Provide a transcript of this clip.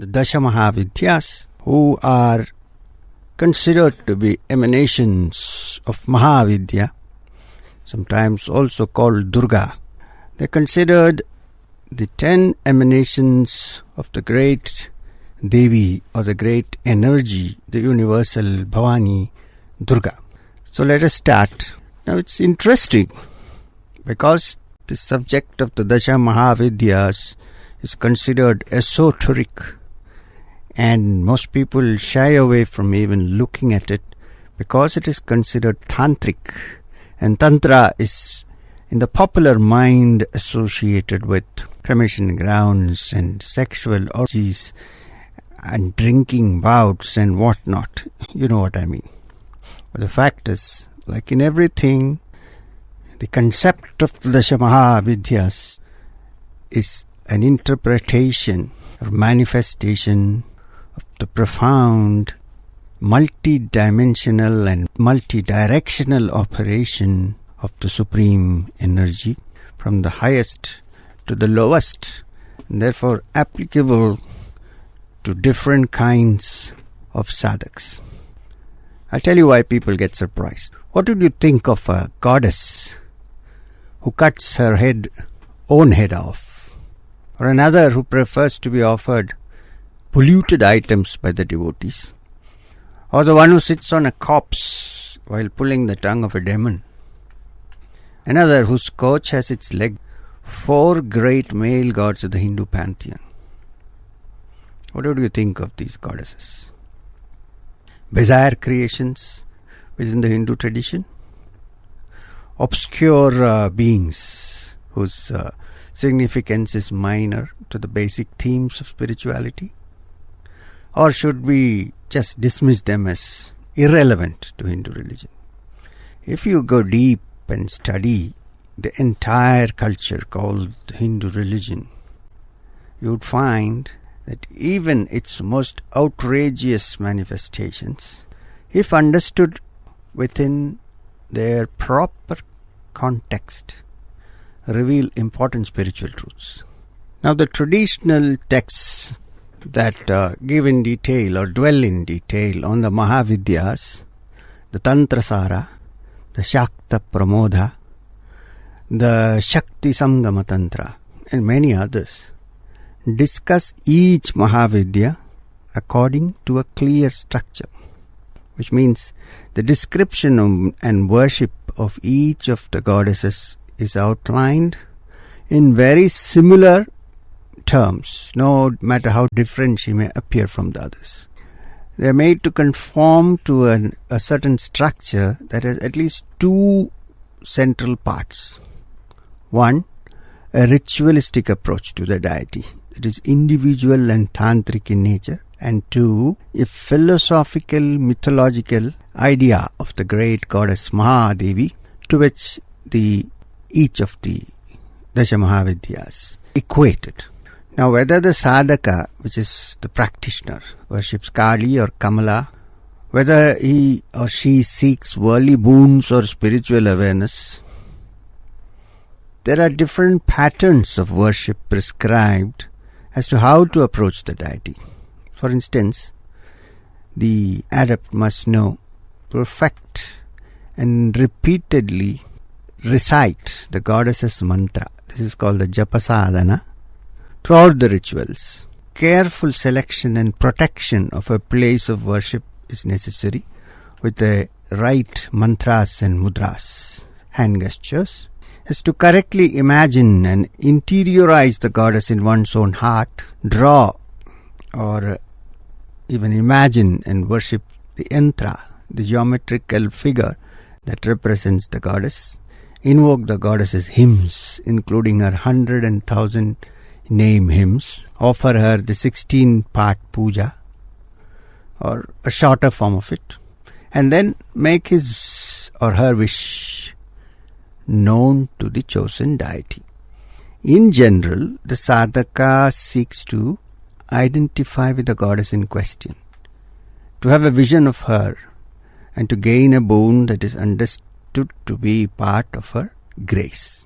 the Dasha Mahavidyas, who are considered to be emanations of Mahavidya, sometimes also called Durga. They are considered the 10 emanations of the great Devi, or the great energy, the Universal Bhavani, Durga. So let us start. Now it's interesting because the subject of the Dasha Mahavidyas is considered esoteric, and most people shy away from even looking at it because it is considered tantric, and tantra is in the popular mind associated with cremation grounds and sexual orgies and drinking bouts and whatnot. You know what I mean. But the fact is, like in everything, the concept of the Dasha Mahavidyas is an interpretation or manifestation of the profound, multi-dimensional and multi-directional operation of the Supreme Energy, from the highest to the lowest, and therefore applicable to different kinds of sadhaks. I'll tell you why people get surprised. What would you think of a goddess who cuts her own head off, or another who prefers to be offered polluted items by the devotees, or the one who sits on a corpse while pulling the tongue of a demon, another whose couch has its leg? 4 great male gods of the Hindu pantheon. What would you think of these goddesses? Bizarre creations within the Hindu tradition? Obscure beings whose significance is minor to the basic themes of spirituality? Or should we just dismiss them as irrelevant to Hindu religion? If you go deep and study the entire culture called the Hindu religion, you would find that even its most outrageous manifestations, if understood within their proper context, reveal important spiritual truths. Now, the traditional texts that give in detail or dwell in detail on the Mahavidyas, the Tantrasara, the Shakta Pramoda, the Shakti Sangama Tantra, and many others, discuss each Mahavidya according to a clear structure, which means the description and worship of each of the goddesses is outlined in very similar terms, no matter how different she may appear from the others. They are made to conform to a certain structure that has at least 2 central parts. 1, a ritualistic approach to the deity that is individual and tantric in nature, and 2, a philosophical, mythological idea of the great goddess Mahadevi, to which each of the Dasha Mahavidyas equated. Now, whether the sadhaka, which is the practitioner, worships Kali or Kamala, whether he or she seeks worldly boons or spiritual awareness, there are different patterns of worship prescribed as to how to approach the deity. For instance, the adept must know, perfect, and repeatedly recite the goddess's mantra. This is called the Japasadhana. Throughout the rituals, careful selection and protection of a place of worship is necessary, with the right mantras and mudras, hand gestures, is to correctly imagine and interiorize the goddess in one's own heart, draw or even imagine and worship the yantra, the geometrical figure that represents the goddess, invoke the goddess's hymns, including her 100 and 1,000 name hymns, offer her the 16-part puja or a shorter form of it, and then make his or her wish known to the chosen deity. In general, the sadhaka seeks to identify with the goddess in question, to have a vision of her, and to gain a boon that is understood to be part of her grace.